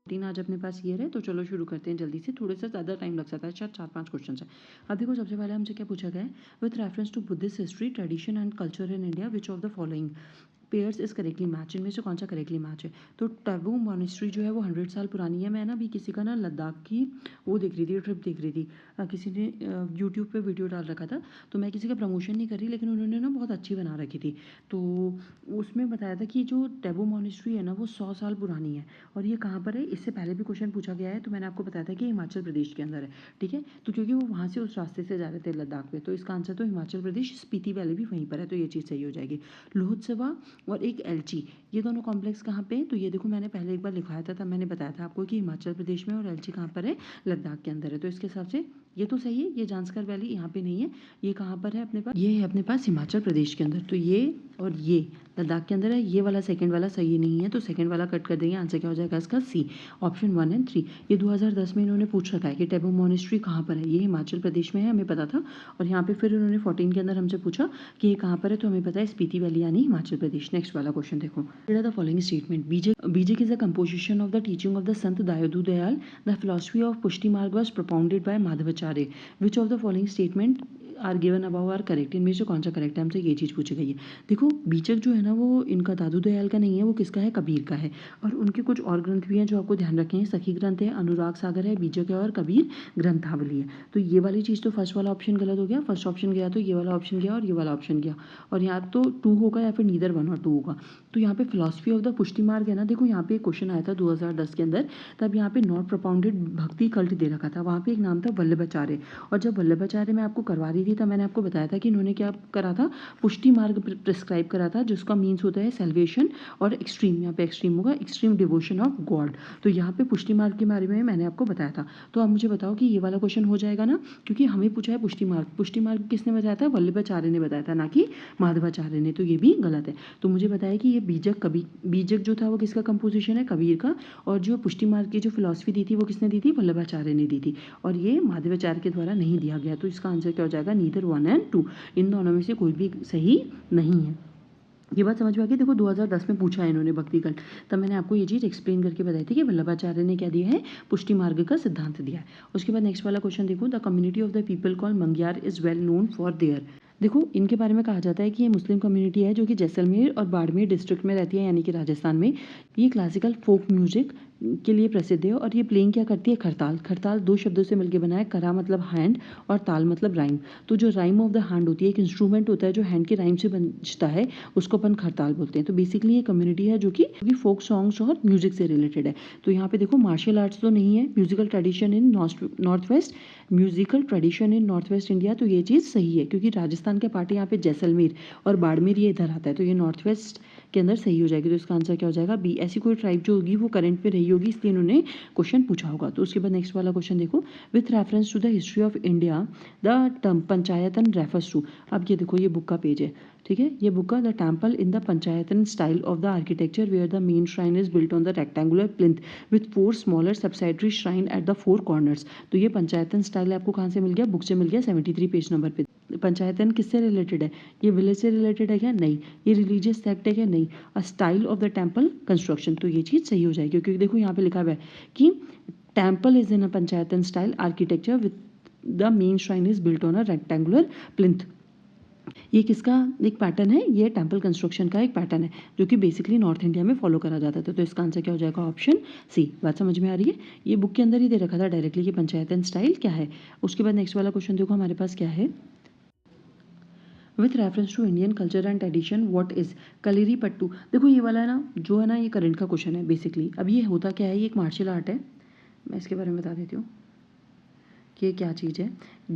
तीन आज अपने पास ये रहे, तो चलो शुरू करते हैं जल्दी से। थोड़े से ज़्यादा टाइम लग सकता है, शायद 4-5 क्वेश्चन है। अब देखो, सबसे पहले हमसे क्या पूछा गया है, with reference to Buddhist history tradition and culture in India which of the following pairs is correctly match, इनमें से कौन सा करेक्टली मैच है। तो टैबू मॉनेस्ट्री जो है वो 100 साल पुरानी है। मैं ना अभी किसी का ना लद्दाख की वो देख रही थी, ट्रिप देख रही थी। किसी ने यूट्यूब पे वीडियो डाल रखा था, तो मैं किसी का प्रमोशन नहीं कर रही, लेकिन उन्होंने ना बहुत अच्छी बना रखी थी। तो उसमें बताया था कि जो टैबू मॉनेस्ट्री है ना वो 100 साल पुरानी है। और ये कहाँ पर है, इससे पहले भी क्वेश्चन पूछा गया है, तो मैंने आपको बताया था कि हिमाचल प्रदेश के अंदर है। ठीक है, तो क्योंकि वो वहाँ से उस रास्ते से जा रहे थे लद्दाख पे, तो इसका आंसर तो हिमाचल प्रदेश, स्पीति वैली भी वहीं पर है, तो ये चीज़ सही हो जाएगी। लोहत्सवा और एक एल्ची, ये दोनों कॉम्प्लेक्स कहाँ पे हैं, तो ये देखो मैंने पहले एक बार लिखवाया था, तब मैंने बताया था आपको कि हिमाचल प्रदेश में, और एल्ची कहाँ पर है, लद्दाख के अंदर है। तो इसके हिसाब से ये तो सही है। ये जांस्कर वैली यहाँ पे नहीं है, ये कहाँ पर है अपने पास, ये है अपने पास हिमाचल प्रदेश के अंदर। तो ये और ये लद्दाख के अंदर है। ये वाला सेकंड वाला सही नहीं है, तो सेकंड वाला कट कर देंगे। आंसर क्या हो जाएगा इसका, सी, ऑप्शन 1 एंड 3। ये 2010 में इन्होंने पूछ रखा है कि टैबू मॉनेस्ट्री कहाँ पर है। ये हिमाचल प्रदेश में है, हमें पता था। और यहाँ पे फिर उन्होंने 14 के अंदर हमसे पूछा कि ये कहाँ पर है, तो हमें पता है स्पीति वैली यानी हिमाचल प्रदेश। नेक्स्ट वाला क्वेश्चन देखो, the following statement, Bijak is a composition of the teaching of the Sant Dadu Dayal, the philosophy of Pushti Marg was propounded by Madhvacharya, which of the following statement are given above are correct, इनमें से कौन सा करेक्ट है, हमसे ये चीज़ पूछी गई है। देखो, बीजक जो है ना वो इनका दादू दयाल का नहीं है, वो किसका है, कबीर का है। और उनके कुछ और ग्रंथ भी हैं जो आपको ध्यान रखें हैं। सखी ग्रंथ है, अनुराग सागर है, बीजक है, और कबीर ग्रंथावली है। तो ये वाली चीज़ तो फर्स्ट वाला ऑप्शन गलत हो गया। फर्स्ट ऑप्शन गया तो ये वाला ऑप्शन गया, और ये वाला ऑप्शन गया, और यहाँ तो 2 होगा या फिर नीदर 1 और 2 होगा। तो यहाँ पे फिलॉसफी ऑफ द पुष्टि मार्ग है ना, देखो यहाँ पे एक क्वेश्चन आया था 2010 के अंदर, तब यहाँ पे नॉट प्रोपाउंडेड भक्ति कल्ट दे रखा था। वहाँ पे एक नाम था वल्लभाचार्य, और जब वल्लभाचार्य मैं आपको करवा रही थी तब मैंने आपको बताया था कि इन्होंने क्या करा था, पुष्टि मार्ग प्रिस्क्राइब करा था, जिसका मीन्स होता है सेल्वेशन और एक्सट्रीम, यहाँ पे एक्सट्रीम होगा, एक्सट्रीम डिवोशन ऑफ गॉड। तो यहाँ पे पुष्टि मार्ग के बारे में मैंने आपको बताया था। तो अब मुझे बताओ कि ये वाला क्वेश्चन हो जाएगा ना, क्योंकि हमें पूछा है पुष्टि मार्ग। पुष्टि मार्ग किसने बताया था, वल्लभाचार्य ने बताया था, ना कि माधवाचार्य ने। तो ये भी गलत है। तो मुझे बताया कि ये बीजक, कभी बीजक जो था वो किसका कंपोजिशन है, कबीर का। और जो पुष्टि मार्ग की जो फिलॉसफी दी थी वो किसने दी थी, वल्लभाचार्य ने दी थी। और ये माधवाचार्य के द्वारा नहीं दिया गया। तो इसका आंसर क्या हो जाएगा, नीदर 1 एंड 2, इन दोनों में से कोई भी सही नहीं है। ये बात समझ में आ गई। देखो 2010 में पूछा है इन्होंने भक्ति कल्ट, तब मैंने आपको ये चीज़ एक्सप्लेन करके बताई थी कि वल्लभाचार्य ने क्या दिया है, पुष्टि मार्ग का सिद्धांत दिया है। उसके बाद नेक्स्ट वाला क्वेश्चन देखो, the community of the people call Manganiyar is well known for their. देखो इनके बारे में कहा जाता है कि ये मुस्लिम कम्युनिटी है जो कि जैसलमेर और बाड़मेर डिस्ट्रिक्ट में रहती है, यानी कि राजस्थान में। ये क्लासिकल फोक म्यूजिक के लिए प्रसिद्ध है, और ये प्लेइंग क्या करती है, खरताल। खरताल 2 शब्दों से मिलकर बना है, करा मतलब हैंड और ताल मतलब राइम। तो जो राइम ऑफ द हैंड होती है, एक इंस्ट्रूमेंट होता है जो हैंड के राइम से बजता है, उसको अपन खरताल बोलते हैं। तो बेसिकली ये कम्युनिटी है जो कि फोक सॉन्ग्स और म्यूजिक से रिलेटेड है। तो यहाँ पे देखो मार्शल आर्ट्स तो नहीं है, musical tradition in north west, musical tradition in north west India. तो ये चीज़ सही है, क्योंकि राजस्थान के पार्ट यहाँ पे जैसलमेर और बाड़मेर ये इधर आता है, तो ये नॉर्थ वेस्ट के अंदर सही हो जाएगी। तो इसका आंसर क्या हो जाएगा, बी। ऐसी कोई ट्राइब जो होगी वो करंट में रही होगी, इसलिए इन्होंने क्वेश्चन पूछा होगा। तो उसके बाद नेक्स्ट वाला क्वेश्चन देखो, with reference to the history of India the term Panchayatan refers to. अब ये देखो, ये बुक का पेज है, ठीक है, ये बुक का, the temple in the Panchayatan style of the architecture where the main shrine is built on the rectangular plinth with 4 smaller subsidiary shrine at the 4 corners. तो ये पंचायतन स्टाइल आपको कहाँ से मिल गया, बुक से मिल गया, 73 पेज नंबर पे। पंचायतन किससे रिलेटेड है, ये विलेज से रिलेटेड है क्या, नहीं। ये रिलीजियस सेक्ट है क्या, नहीं। A style of the temple construction, तो ये चीज़ सही हो जाएगी, क्योंकि देखो यहाँ पे लिखा हुआ है कि temple is in a Panchayatan style architecture with the main shrine is built on a rectangular plinth. ये किसका एक पैटर्न है, ये टेम्पल कंस्ट्रक्शन का एक पैटर्न है जो कि बेसिकली नॉर्थ इंडिया में फॉलो करा जाता था। तो इसका आंसर क्या हो जाएगा, ऑप्शन सी। बात समझ में आ रही है। ये बुक के अंदर ही दे रखा था डायरेक्टली कि पंचायतन स्टाइल क्या है। उसके बाद नेक्स्ट वाला क्वेश्चन देखो हमारे पास क्या है, with reference to Indian culture and tradition what is Kalaripayattu. देखो ये वाला है ना, जो है ना, ये करंट का क्वेश्चन है बेसिकली। अब ये होता क्या है, ये एक मार्शल आर्ट है। मैं इसके बारे में बता देती हूँ कि ये क्या चीज़ है।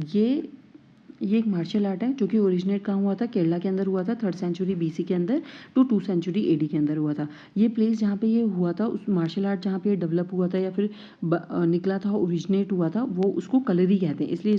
ये एक मार्शल आर्ट है जो कि ओरिजिनेट कहाँ हुआ था, केरला के अंदर हुआ था, 3rd सेंचुरी BC के अंदर टू 2 सेंचुरी AD के अंदर हुआ था। ये प्लेस जहाँ पे ये हुआ था, उस मार्शल आर्ट जहाँ पे ये डेवलप हुआ था या फिर निकला था, ओरिजिनेट हुआ था, वो उसको कलरी कहते हैं। इसलिए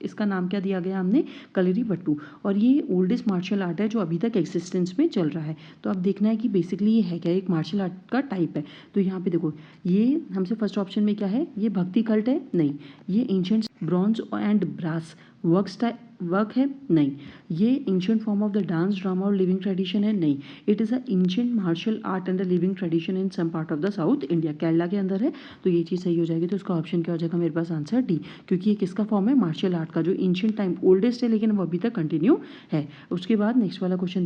इसका नाम क्या दिया गया हमने, कलरी पट्टू। और ये ओल्डेस्ट मार्शल आर्ट है जो अभी तक एक्सिस्टेंस में चल रहा है। तो अब देखना है कि बेसिकली ये है क्या, एक मार्शल आर्ट का टाइप है। तो यहाँ पे देखो, ये हमसे फर्स्ट ऑप्शन में क्या है, ये भक्ति कल्ट है, नहीं। ये ancient bronze and brass work है? नहीं। ये ancient form of the dance, drama और लिविंग ट्रेडिशन है? नहीं। It is a ancient martial art and a living tradition in some part of the south India. Kerala के अंदर है, तो ये चीज़ सही हो जाएगी। तो इसका ऑप्शन क्या हो जाएगा मेरे पास? आंसर डी, क्योंकि ये किसका फॉर्म है? मार्शल आर्ट का, जो एंशियंट टाइम ओल्डेस्ट है लेकिन वो अभी तक कंटिन्यू है। उसके बाद नेक्स्ट वाला क्वेश्चन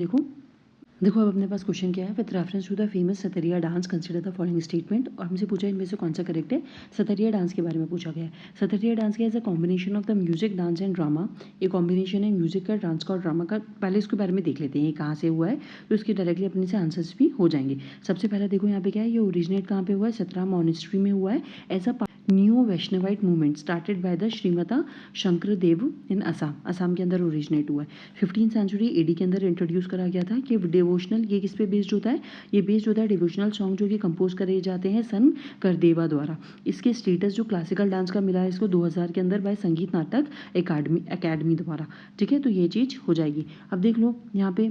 देखो अब अपने पास क्वेश्चन क्या है? With reference to the famous Sattriya dance consider the following statement. हमसे पूछा इनमें से कौन सा करेक्ट है। सतरिया डांस के बारे में पूछा गया है। सतरिया डांस क्या है? A combination of the music, dance and drama. ये कॉम्बिनेशन है म्यूजिक का, डांस का और ड्रामा का। पहले इसके बारे में देख लेते हैं ये कहाँ से हुआ है, तो इसके डायरेक्टली अपने से आंसर्स भी हो जाएंगे। सबसे पहले देखो यहाँ पे क्या है, ये ओरिजिनेट कहाँ पे हुआ है? सतरा मॉनेस्ट्री में हुआ है। ऐसा new Vaishnavite movement started by the श्रीमता शंकरदेव इन असम। असम के अंदर ओरिजिनेट हुआ है। 15th सेंचुरी एडी के अंदर इंट्रोड्यूस करा गया था कि डिवोशनल, ये किस पे बेस्ड होता है? ये बेस्ड होता है डिवोशनल सॉन्ग जो कि कंपोज करे जाते हैं सन करदेवा द्वारा। इसके स्टेटस जो क्लासिकल डांस का मिला है इसको 2000 के अंदर बाय संगीत नाटक अकेडमी द्वारा। ठीक है, तो ये चीज़ हो जाएगी। अब देख लो यहाँ पे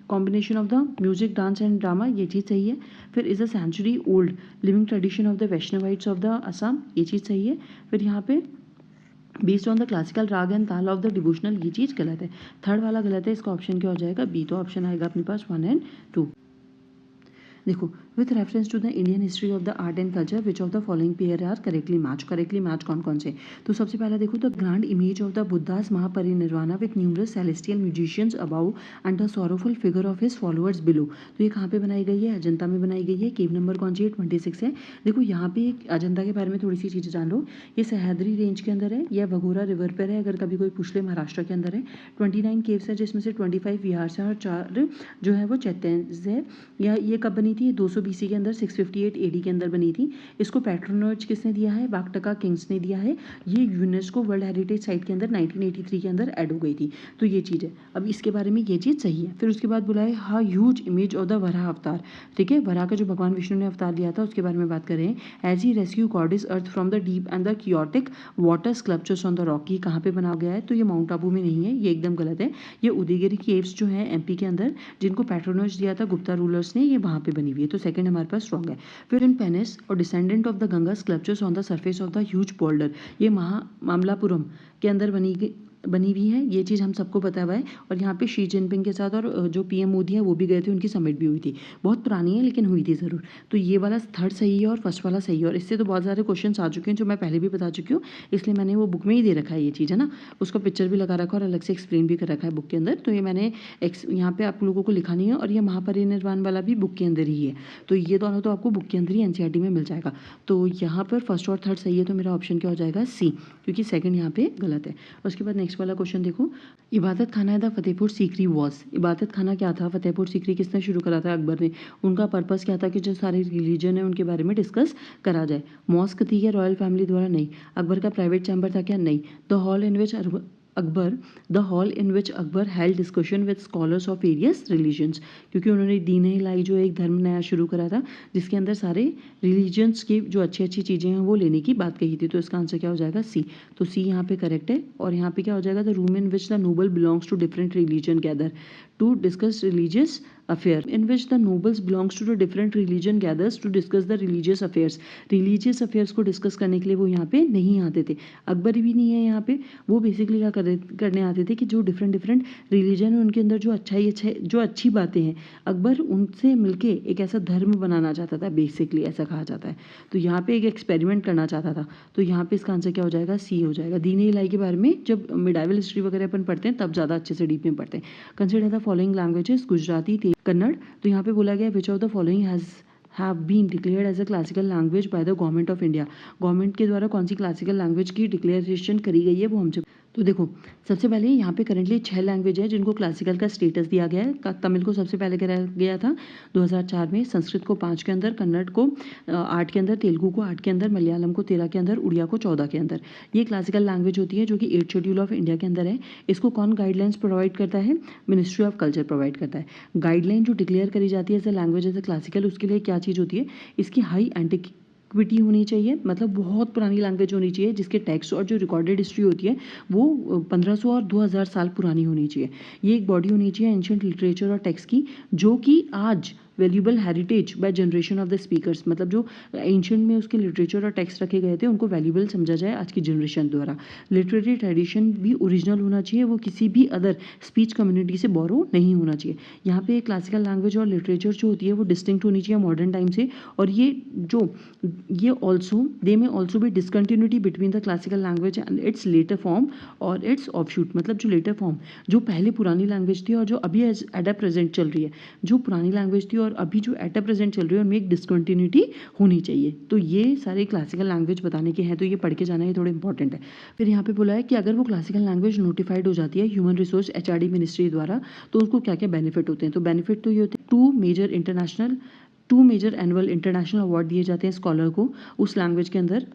combination of the music, dance and drama, ये चीज़ सही है। फिर is a century old living tradition of the Vaishnavites of the Assam, ये चीज़ सही है। फिर यहाँ पे based on the classical raga and tala of the devotional, ये चीज़ गलत है। थर्ड वाला गलत है, इसका ऑप्शन क्या हो जाएगा? बी। तो ऑप्शन आएगा अपने पास 1 एंड 2। देखो, with reference to the Indian history of the art and culture which of the following pair are correctly match कौन कौन से? तो सबसे पहला देखो, the grand image of the Buddha's Mahaparinirvana with numerous celestial musicians above and the sorrowful figure of his followers below. तो ये कहाँ पे बनाई गई है? अजंता में बनाई गई है। केव नंबर कौन सी है? 26 है। देखो यहाँ पे अजंता के बारे में थोड़ी सी चीज़ें जान लो। ये सह्याद्री रेंज के अंदर है, यह भगोरा रिवर पर है, अगर कभी कोई पूछ ले महाराष्ट्र के अंदर है। 29 केव्स है जिसमें से 25 विहार से और 4 जो है वो चैत्यंस है। ये कब बनी थी? 200 BC के अंदर 658 AD के अंदर बनी थी। इसको पैट्रोनेज किसने दिया है? वाक्टका किंग्स ने दिया है। ये यूनेस्को वर्ल्ड हेरिटेज साइट के अंदर 1983 के अंदर ऐड हो गई थी। तो ये चीज़ है। अब इसके बारे में ये चीज़ सही है। फिर उसके बाद बोला है हा huge image of the Varaha अवतार। ठीक है, वराह का जो भगवान विष्णु ने अवतार लिया था उसके बारे में बात करें। As he rescue goddess earth from the deep and the chaotic water sculptures on the rock. ये कहाँ पे बना गया है? तो ये माउंट आबू में नहीं है, ये एकदम गलत है। ये उदयगिरी केव्स जो है MP के अंदर, जिनको पैट्रोनेज दिया था गुप्ता रूलर्स ने, ये वहाँ पे बनी हुई है। तो सेकंड हमारे पास रॉन्ग है। फिर इन पेनिस और descendant of the Ganga sculptures on the surface of the huge boulder, ये मामलापुरम के अंदर बनी हुई है। ये चीज़ हम सबको पता हुआ है। और यहाँ पे शी जिनपिंग के साथ और जो PM मोदी है वो भी गए थे, उनकी समिट भी हुई थी। बहुत पुरानी है लेकिन हुई थी ज़रूर। तो ये वाला थर्ड सही है और फर्स्ट वाला सही है। और इससे तो बहुत सारे क्वेश्चन आ चुके हैं जो मैं पहले भी बता चुकी हूँ, इसलिए मैंने वो बुक में ही दे रखा है ये चीज़, है ना। उसका पिक्चर भी लगा रखा है और अलग से एक्सप्लेन भी कर रखा है बुक के अंदर। तो ये मैंने यहाँ पे आप लोगों को लिखा नहीं है। और ये महापरिनिर्वाण वाला भी बुक के अंदर ही है। तो ये दोनों तो आपको बुक के अंदर ही NCERT में मिल जाएगा। तो यहाँ पर फर्स्ट और थर्ड सही है, तो मेरा ऑप्शन क्या हो जाएगा? C, क्योंकि सेकंड यहाँ पे गलत है। उसके बाद नेक्स्ट वाला क्वेश्चन देखो, इबादत खाना है द फतेहपुर सीकरी वॉज। इबादत खाना क्या था? फतेहपुर सीकरी किसने शुरू करा था? अकबर ने। उनका पर्पस क्या था? कि जो सारे रिलीजन है उनके बारे में डिस्कस करा जाए। मॉस्क थी क्या रॉयल फैमिली द्वारा? नहीं। अकबर का प्राइवेट चैम्बर था क्या? नहीं। The hall in which Akbar held discussion with scholars of various religions, क्योंकि उन्होंने दीन इलाही जो एक धर्म नया शुरू करा था जिसके अंदर सारे रिलीजन्स की जो अच्छी अच्छी चीज़ें हैं वो लेने की बात कही थी। तो इसका आंसर क्या हो जाएगा? C। तो C यहाँ पे करेक्ट है। और यहाँ पे क्या हो जाएगा? The room in which the noble belongs to different religion gather to discuss religious affair. In which the nobles belongs to the different religion gathers to discuss the religious affairs. Religious affairs को discuss करने के लिए वो यहाँ पे नहीं आते थे। अकबर भी नहीं है यहाँ पे। वो बेसिकली क्या करने आते थे कि जो डिफरेंट रिलीजन है उनके अंदर जो जो अच्छी बातें हैं, अकबर उनसे मिलके एक ऐसा धर्म बनाना चाहता था, बेसिकली ऐसा कहा जाता है। तो यहाँ पे एक एक्सपेरिमेंट करना चाहता था। तो यहाँ पे इसका आंसर क्या हो जाएगा? C हो जाएगा। दीन इलाही के बारे में जब मिडाइवल हिस्ट्री वगैरह अपन पढ़ते हैं तब ज़्यादा अच्छे से डीप में पढ़ते हैं। Consider the following languages, Gujarati, Kannada. तो यहाँ पे बोला गया which of the following have been declared as a classical language by the government of India. Government के द्वारा कौन सी क्लासिकल लैंग्वेज की डिक्लेरेशन करी गई है वो हमसे। तो देखो, सबसे पहले यहाँ पे करेंटली 6 लैंग्वेज है जिनको क्लासिकल का स्टेटस दिया गया है। तमिल को सबसे पहले कराया गया था 2004 में, संस्कृत को 5 के अंदर, कन्नड़ को 8 के अंदर, तेलुगु को 8 के अंदर, मलयालम को 13 के अंदर, उड़िया को 14 के अंदर। ये क्लासिकल लैंग्वेज होती है जो कि 8th शेड्यूल ऑफ इंडिया के अंदर है। इसको कौन गाइडलाइंस प्रोवाइड करता है? मिनिस्ट्री ऑफ कल्चर प्रोवाइड करता है। गाइडलाइन जो डिक्लेयर करी जाती है as a language as a classical, उसके लिए क्या चीज़ होती है? इसकी हाई एंटिक्विटी होनी चाहिए, मतलब बहुत पुरानी लैंग्वेज होनी चाहिए जिसके टेक्स्ट और जो रिकॉर्डेड हिस्ट्री होती है वो 1500 और 2000 साल पुरानी होनी चाहिए। ये एक बॉडी होनी चाहिए एंशिएंट लिटरेचर और टेक्स्ट की, जो कि आज valuable heritage by generation of the speakers, मतलब जो एंशियंट में उसके लिटरेचर और टेक्स्ट रखे गए थे उनको वैल्यूबल समझा जाए आज की जनरेशन द्वारा। लिटरेरी ट्रेडिशन भी ओरिजिनल होना चाहिए, वो किसी भी अदर स्पीच कम्युनिटी से बोरो नहीं होना चाहिए। यहाँ पे क्लासिकल लैंग्वेज और लिटरेचर जो होती है वो डिस्टिंक्ट होनी चाहिए मॉडर्न टाइम से, और ये ऑल्सो दे में ऑल्सो भी discontinuity between the classical language and its later form और इट्स ऑफशूट, मतलब जो लेटर फॉर्म जो पहले पुरानी लैंग्वेज थी और जो अभी एट अ प्रेजेंट चल रही है, जो पुरानी लैंग्वेज थी और अभी जो एट अ प्रेजेंट चल रही है उनमें एक डिसकंटिन्यूटी होनी चाहिए। तो ये सारे क्लासिकल लैंग्वेज बताने के हैं, तो ये पढ़ के जाना ये थोड़ा इंपॉर्टेंट है। फिर यहाँ पे बोला है कि अगर वो क्लासिकल लैंग्वेज नोटिफाइड हो जाती है ह्यूमन रिसोर्स एचआरडी मिनिस्ट्री द्वारा, तो उसको क्या क्या बेनिफिट होते हैं। तो बेनिफिट तो ये होते हैं, two major annual international award दिए जाते हैं स्कॉलर को उस लैंग्वेज के अंदर,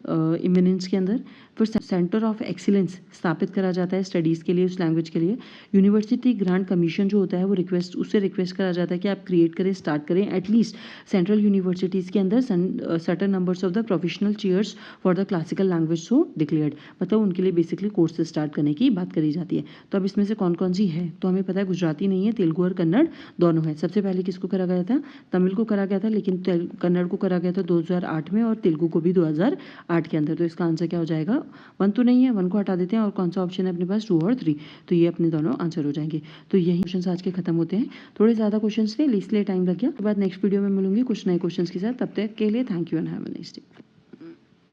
इमिनेंस के अंदर। फिर सेंटर ऑफ एक्सीलेंस स्थापित करा जाता है स्टडीज़ के लिए उस लैंग्वेज के लिए। यूनिवर्सिटी ग्रांट कमीशन जो होता है वो रिक्वेस्ट करा जाता है कि आप क्रिएट करें, स्टार्ट करें एटलीस्ट सेंट्रल यूनिवर्सिटीज़ के अंदर certain numbers of the professional chairs for the classical language so declared, मतलब उनके लिए बेसिकली कोर्सेज स्टार्ट करने की बात करी जाती है। तो अब इसमें से कौन कौन सी है, तो हमें पता है गुजराती नहीं है, तेलुगु और कन्नड़ दोनों है। सबसे पहले किसको करा गया था, तमिल को करा गया था, लेकिन कन्नड़ को करा गया था 2008 में और तेलुगु को भी 2008 के अंदर। तो इसका आंसर क्या हो जाएगा, 1 तो नहीं है, 1 को हटा देते हैं और कौन सा ऑप्शन है अपने पास 2 और 3, तो ये अपने दोनों आंसर हो जाएंगे। तो यही क्वेश्चन आज के खत्म होते हैं, थोड़े ज़्यादा क्वेश्चन थे इसलिए टाइम लग गया। उसके बाद नेक्स्ट वीडियो में मिलूंगी कुछ नए क्वेश्चन के साथ, तब तक के लिए thank you and have a nice day.